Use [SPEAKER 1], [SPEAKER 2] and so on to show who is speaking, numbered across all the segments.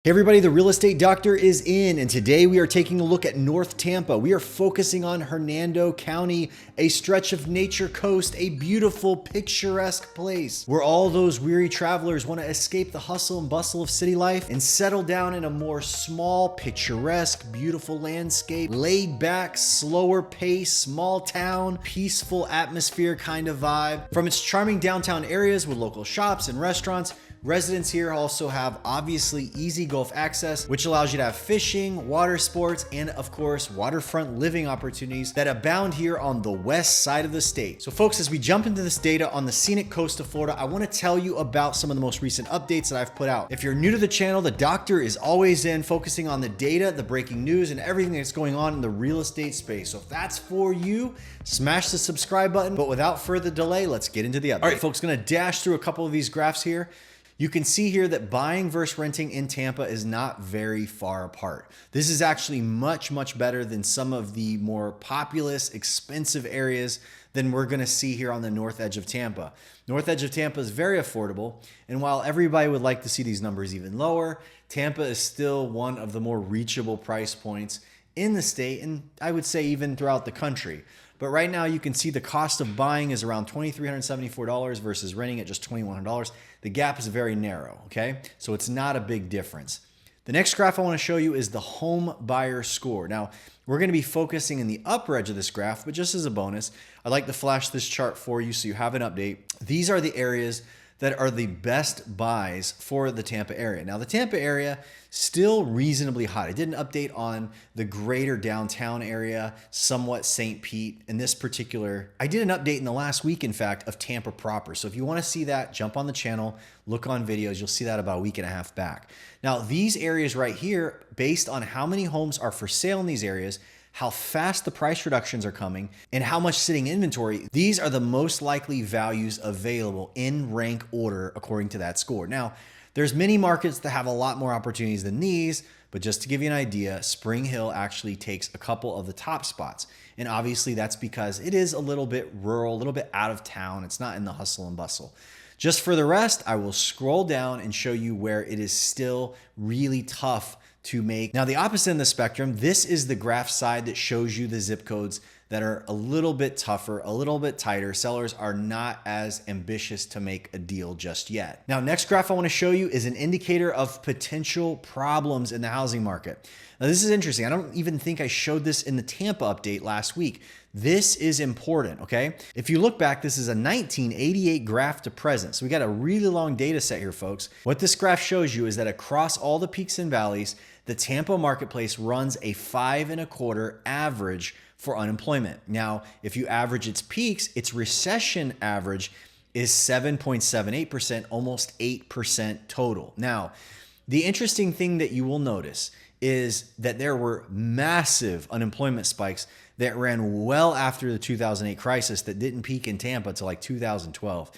[SPEAKER 1] Hey everybody, the Real Estate Doctor is in, and today we are taking a look at North Tampa. We are focusing on Hernando County, a stretch of nature coast, a beautiful, picturesque place where all those weary travelers want to escape the hustle and bustle of city life and settle down in a more small, picturesque, beautiful landscape, laid back, slower pace, small town, peaceful atmosphere kind of vibe. From its charming downtown areas with local shops and restaurants, residents here also have obviously easy Gulf access, which allows you to have fishing, water sports, and of course, waterfront living opportunities that abound here on the west side of the state. So folks, as we jump into this data on the scenic coast of Florida, I want to tell you about some of the most recent updates that I've put out. If you're new to the channel, the doctor is always in focusing on the data, the breaking news, and everything that's going on in the real estate space. So if that's for you, smash the subscribe button. But without further delay, let's get into the update. All right, folks, gonna dash through a couple of these graphs here. You can see here that buying versus renting in Tampa is not very far apart. This is actually much, much better than some of the more populous, expensive areas than we're gonna see here on the north edge of Tampa. North edge of Tampa is very affordable, and while everybody would like to see these numbers even lower, Tampa is still one of the more reachable price points in the state, and I would say even throughout the country. But right now you can see the cost of buying is around $2,374 versus renting at just $2,100. The gap is very narrow, okay? So it's not a big difference. The next graph I want to show you is the home buyer score. Now, we're going to be focusing in the upper edge of this graph, but just as a bonus, I'd like to flash this chart for you so you have an update. These are the areas that are the best buys for the Tampa area. Now, the Tampa area, still reasonably hot. I did an update on the greater downtown area, somewhat St. Pete. In this particular, I did an update in the last week, in fact, of Tampa proper. So if you want to see that, jump on the channel, look on videos. You'll see that about a week and a half back. Now, these areas right here, based on how many homes are for sale in these areas, how fast the price reductions are coming, and how much sitting inventory, these are the most likely values available in rank order according to that score. Now, there's many markets that have a lot more opportunities than these, but just to give you an idea, Spring Hill actually takes a couple of the top spots. And obviously that's because it is a little bit rural, a little bit out of town. It's not in the hustle and bustle. Just for the rest, I will scroll down and show you where it is still really tough to make. Now, the opposite end of the spectrum, this is the graph side that shows you the zip codes that are a little bit tougher, a little bit tighter. Sellers are not as ambitious to make a deal just yet. Now, next graph I want to show you is an indicator of potential problems in the housing market. Now, this is interesting. I don't even think I showed this in the Tampa update last week. This is important, okay? If you look back, this is a 1988 graph to present. So we got a really long data set here, folks. What this graph shows you is that across all the peaks and valleys, the Tampa marketplace runs a 5.25 average for unemployment. Now, if you average its peaks, its recession average is 7.78%, almost 8% total. Now, the interesting thing that you will notice is that there were massive unemployment spikes that ran well after the 2008 crisis that didn't peak in Tampa until like 2012.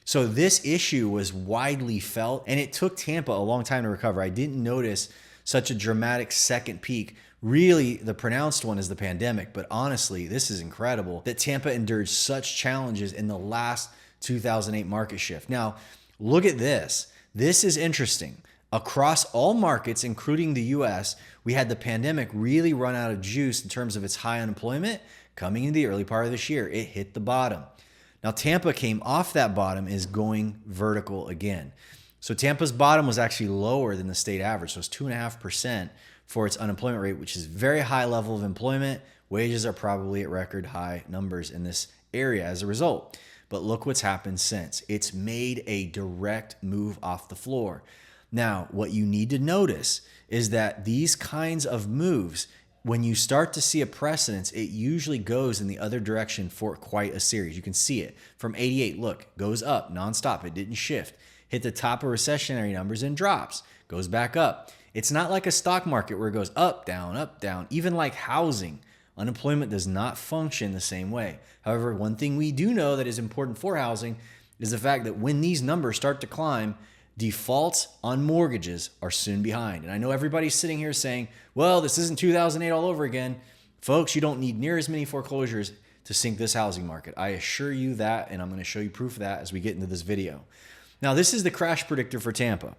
[SPEAKER 1] So this issue was widely felt, and it took Tampa a long time to recover. I didn't notice such a dramatic second peak. Really, the pronounced one is the pandemic, but honestly, this is incredible that Tampa endured such challenges in the last 2008 market shift. Now, look at this. This is interesting. Across all markets, including the US, we had the pandemic really run out of juice in terms of its high unemployment coming into the early part of this year. It hit the bottom. Now, Tampa came off that bottom, is going vertical again. So Tampa's bottom was actually lower than the state average. So it's 2.5% for its unemployment rate, which is very high level of employment. Wages are probably at record high numbers in this area as a result. But look what's happened since. It's made a direct move off the floor. Now, what you need to notice is that these kinds of moves, when you start to see a precedence, it usually goes in the other direction for quite a series. You can see it from 88, look, goes up nonstop. It didn't shift. Hit the top of recessionary numbers and drops, goes back up. It's not like a stock market where it goes up, down. Even like housing, unemployment does not function the same way. However, one thing we do know that is important for housing is the fact that when these numbers start to climb, defaults on mortgages are soon behind. And I know everybody's sitting here saying, well, this isn't 2008 all over again. Folks, you don't need near as many foreclosures to sink this housing market. I assure you that, and I'm going to show you proof of that as we get into this video. Now, this is the crash predictor for Tampa.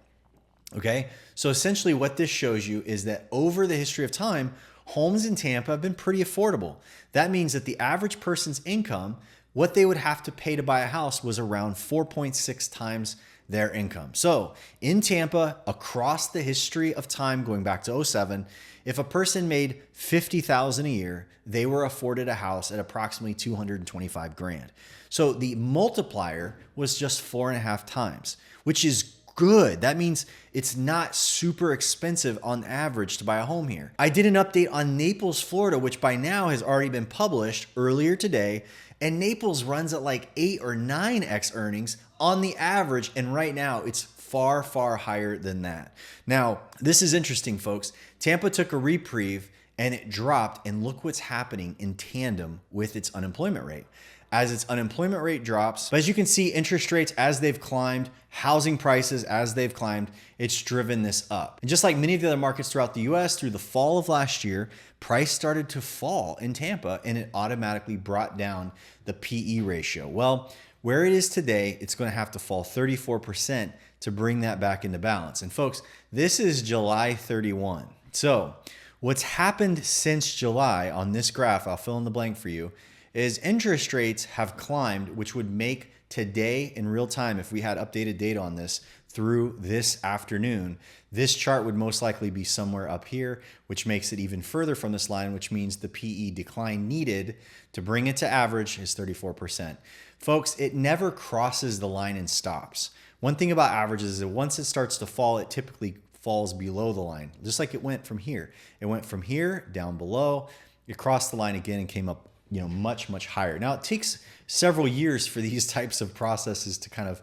[SPEAKER 1] Okay, so essentially what this shows you is that over the history of time, homes in Tampa have been pretty affordable. That means that the average person's income, what they would have to pay to buy a house, was around 4.6 times their income. So in Tampa, across the history of time, going back to '07, if a person made $50,000 a year, they were afforded a house at approximately 225 grand. So the multiplier was just 4.5 times, which is good. That means it's not super expensive on average to buy a home here. I did an update on Naples, Florida, which by now has already been published earlier today. And Naples runs at like 8 or 9x earnings on the average. And right now it's far, far higher than that. Now, this is interesting, folks. Tampa took a reprieve and it dropped. And look what's happening in tandem with its unemployment rate. As its unemployment rate drops, but as you can see, interest rates as they've climbed, housing prices as they've climbed, it's driven this up. And just like many of the other markets throughout the US, through the fall of last year, price started to fall in Tampa and it automatically brought down the PE ratio. Well, where it is today, it's going to have to fall 34% to bring that back into balance. And folks, this is July 31. So what's happened since July on this graph, I'll fill in the blank for you, is interest rates have climbed, which would make today in real time, if we had updated data on this through this afternoon, this chart would most likely be somewhere up here, which makes it even further from this line, which means the PE decline needed to bring it to average is 34%. Folks, it never crosses the line and stops. One thing about averages is that once it starts to fall, it typically falls below the line, just like it went from here. It went from here down below, it crossed the line again and came up much, much higher. Now, it takes several years for these types of processes to kind of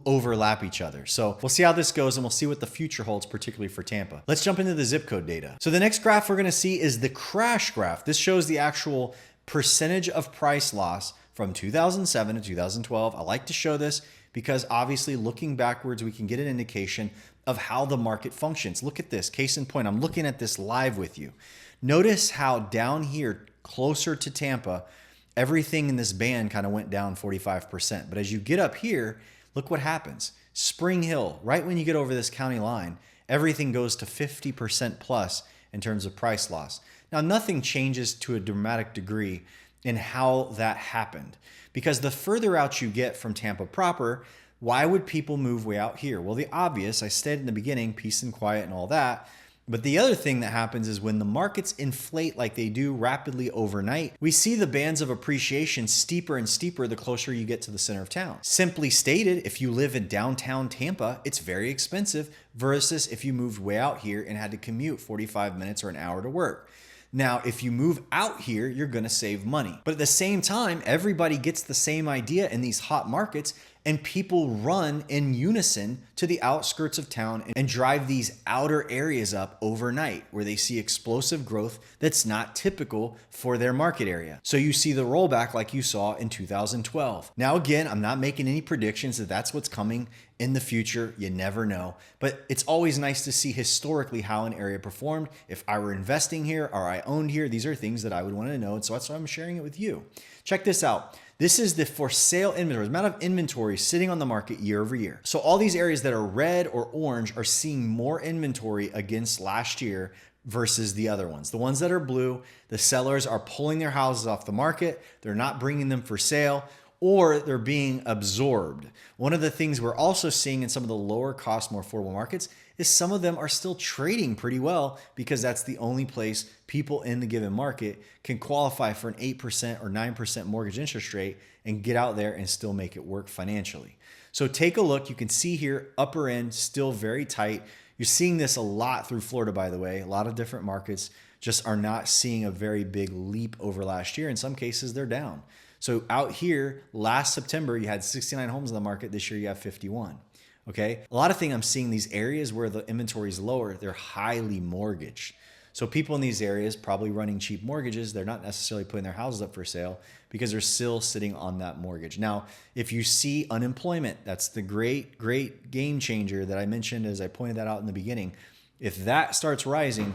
[SPEAKER 1] overlap each other. So we'll see how this goes and we'll see what the future holds, particularly for Tampa. Let's jump into the zip code data. So the next graph we're going to see is the crash graph. This shows the actual percentage of price loss from 2007 to 2012. I like to show this because obviously looking backwards, we can get an indication of how the market functions. Look at this. Case in point, I'm looking at this live with you. Notice how down here, closer to Tampa, everything in this band kind of went down 45%. But as you get up here, look what happens. Spring Hill, right when you get over this county line, everything goes to 50% plus in terms of price loss. Now, nothing changes to a dramatic degree in how that happened, because the further out you get from Tampa proper, why would people move way out here? Well, the obvious, I said in the beginning, peace and quiet and all that. But the other thing that happens is when the markets inflate like they do rapidly overnight, we see the bands of appreciation steeper and steeper the closer you get to the center of town. Simply stated, if you live in downtown Tampa, it's very expensive versus if you moved way out here and had to commute 45 minutes or an hour to work. Now, if you move out here, you're going to save money. But at the same time, everybody gets the same idea in these hot markets, and people run in unison to the outskirts of town and drive these outer areas up overnight where they see explosive growth that's not typical for their market area. So you see the rollback like you saw in 2012. Now, again, I'm not making any predictions that that's what's coming in the future. You never know. But it's always nice to see historically how an area performed. If I were investing here or I owned here, these are things that I would want to know. And so that's why I'm sharing it with you. Check this out. This is the for sale inventory, the amount of inventory sitting on the market year over year. So all these areas that are red or orange are seeing more inventory against last year versus the other ones. The ones that are blue, the sellers are pulling their houses off the market. They're not bringing them for sale, or they're being absorbed. One of the things we're also seeing in some of the lower cost, more affordable markets is some of them are still trading pretty well because that's the only place people in the given market can qualify for an 8% or 9% mortgage interest rate and get out there and still make it work financially. So take a look. You can see here, upper end, still very tight. You're seeing this a lot through Florida, by the way. A lot of different markets just are not seeing a very big leap over last year. In some cases, they're down. So out here, last September, you had 69 homes in the market. This year, you have 51. Okay. A lot of things I'm seeing these areas where the inventory is lower, they're highly mortgaged. So people in these areas probably running cheap mortgages, they're not necessarily putting their houses up for sale because they're still sitting on that mortgage. Now, if you see unemployment, that's the great game changer that I mentioned as I pointed that out in the beginning. If that starts rising,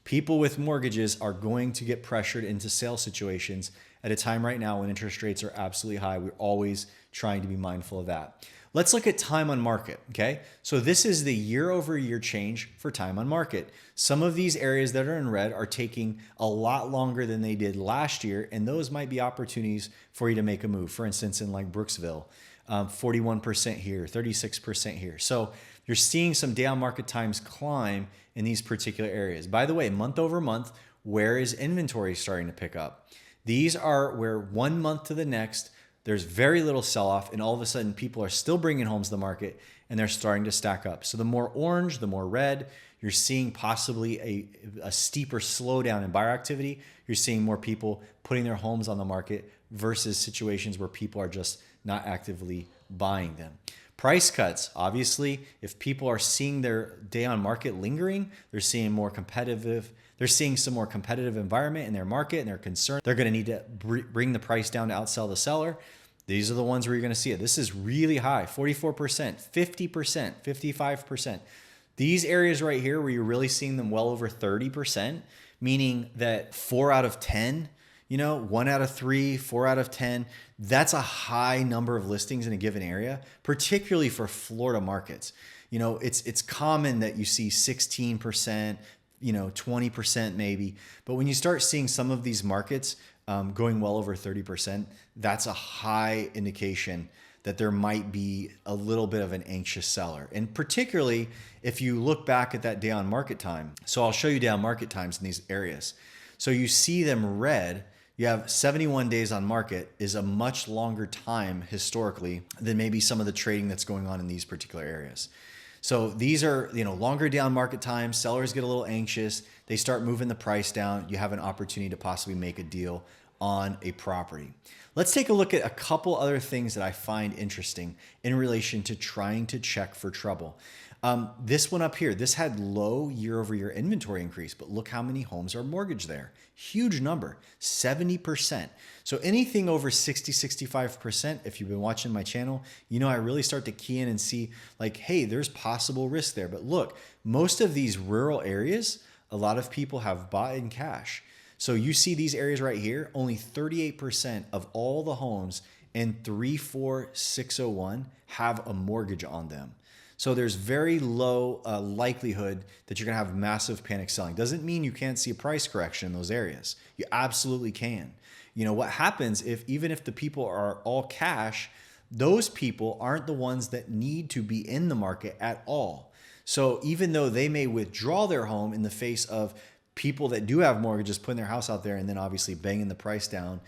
[SPEAKER 1] people with mortgages are going to get pressured into sale situations at a time right now when interest rates are absolutely high. We're always trying to be mindful of that. Let's look at time on market, okay? So this is the year over year change for time on market. Some of these areas that are in red are taking a lot longer than they did last year, and those might be opportunities for you to make a move. For instance, in like Brooksville, 41% here, 36% here. So you're seeing some day on market times climb in these particular areas. By the way, month over month, where is inventory starting to pick up? These are where 1 month to the next, there's very little sell-off, and all of a sudden people are still bringing homes to the market and they're starting to stack up. So the more orange, the more red, you're seeing possibly a steeper slowdown in buyer activity. You're seeing more people putting their homes on the market versus situations where people are just not actively buying them. Price cuts, obviously, if people are seeing their day on market lingering, they're seeing some more competitive environment in their market, and they're concerned they're going to need to bring the price down to outsell the seller. These are the ones where you're going to see it. This is really high, 44%, 50%, 55%. These areas right here where you're really seeing them well over 30%, meaning that 4 out of 10, 1 out of 3, 4 out of 10, that's a high number of listings in a given area, particularly for Florida markets. It's common that you see 16%, 20% maybe. But when you start seeing some of these markets going well over 30%, that's a high indication that there might be a little bit of an anxious seller. And particularly if you look back at that day on market time. So I'll show you day on market times in these areas. So you see them red. You have 71 days on market is a much longer time historically than maybe some of the trading that's going on in these particular areas. So these are, longer down market times. Sellers get a little anxious. They start moving the price down. You have an opportunity to possibly make a deal on a property. Let's take a look at a couple other things that I find interesting in relation to trying to check for trouble. This one up here, this had low year over year inventory increase, but look how many homes are mortgaged there. Huge number, 70%. So anything over 60, 65%, if you've been watching my channel, I really start to key in and see like, hey, there's possible risk there. But look, most of these rural areas, a lot of people have bought in cash. So you see these areas right here, only 38% of all the homes in 34601 have a mortgage on them. So there's very low likelihood that you're going to have massive panic selling. Doesn't mean you can't see a price correction in those areas. You absolutely can. What happens even if the people are all cash, those people aren't the ones that need to be in the market at all. So even though they may withdraw their home in the face of people that do have mortgages putting their house out there and then obviously banging the price down,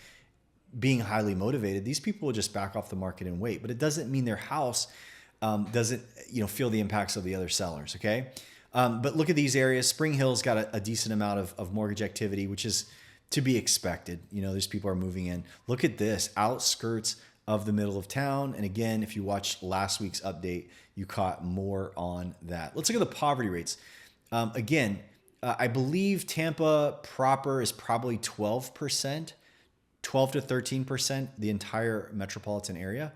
[SPEAKER 1] being highly motivated, these people will just back off the market and wait. But it doesn't mean their house doesn't feel the impacts of the other sellers, okay? But look at these areas. Spring Hill's got a decent amount of mortgage activity, which is to be expected. These people are moving in. Look at this, outskirts of the middle of town. And again, if you watched last week's update, you caught more on that. Let's look at the poverty rates. I believe Tampa proper is probably 12%, 12 to 13%, the entire metropolitan area.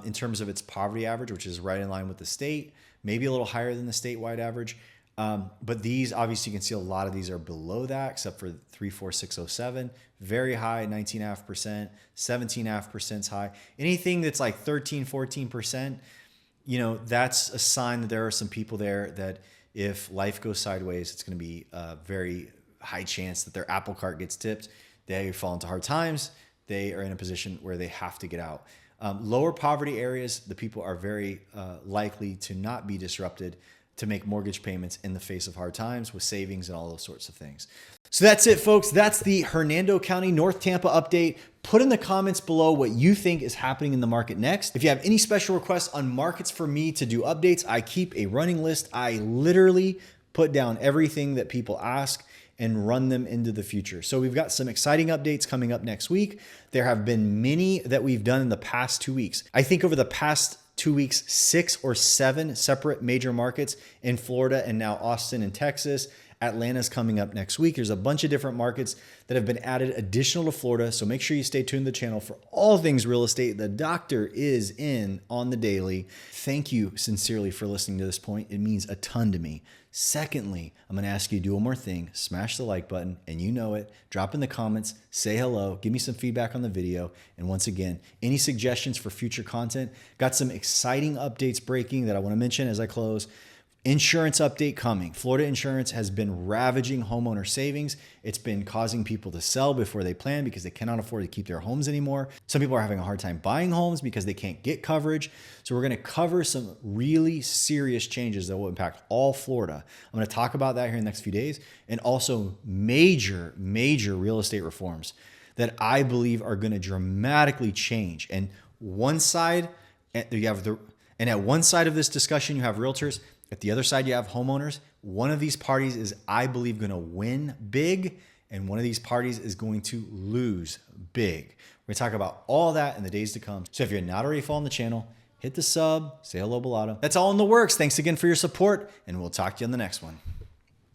[SPEAKER 1] In terms of its poverty average, which is right in line with the state, maybe a little higher than the statewide average. But these, obviously, you can see a lot of these are below that, except for 34607. Very high, 19.5%, 17.5% is high. Anything that's like 13, 14%, that's a sign that there are some people there that if life goes sideways, it's going to be a very high chance that their apple cart gets tipped. They fall into hard times. They are in a position where they have to get out. Lower poverty areas, the people are very likely to not be disrupted to make mortgage payments in the face of hard times with savings and all those sorts of things. So that's it, folks. That's the Hernando County, North Tampa update. Put in the comments below what you think is happening in the market next. If you have any special requests on markets for me to do updates, I keep a running list. I literally put down everything that people ask and run them into the future. So we've got some exciting updates coming up next week. There have been many that we've done in the past 2 weeks. I think over the past 2 weeks, 6 or 7 separate major markets in Florida and now Austin and Texas, Atlanta's coming up next week. There's a bunch of different markets that have been added additional to Florida. So make sure you stay tuned to the channel for all things real estate. The doctor is in on the daily. Thank you sincerely for listening to this point. It means a ton to me. Secondly, I'm going to ask you to do one more thing. Smash the like button, and you know it. Drop in the comments, say hello, give me some feedback on the video. And once again, any suggestions for future content? Got some exciting updates breaking that I want to mention as I close. Insurance update coming. Florida insurance has been ravaging homeowner savings. It's been causing people to sell before they plan because they cannot afford to keep their homes anymore. Some people are having a hard time buying homes because they can't get coverage. So we're going to cover some really serious changes that will impact all Florida. I'm going to talk about that here in the next few days, and also major real estate reforms that I believe are going to dramatically change. And one side, at one side of this discussion, you have realtors. At the other side, you have homeowners. One of these parties is, I believe, going to win big, and one of these parties is going to lose big. We're going to talk about all that in the days to come. So if you're not already following the channel, hit the sub, say hello, Bellata. That's all in the works. Thanks again for your support, and we'll talk to you on the next one.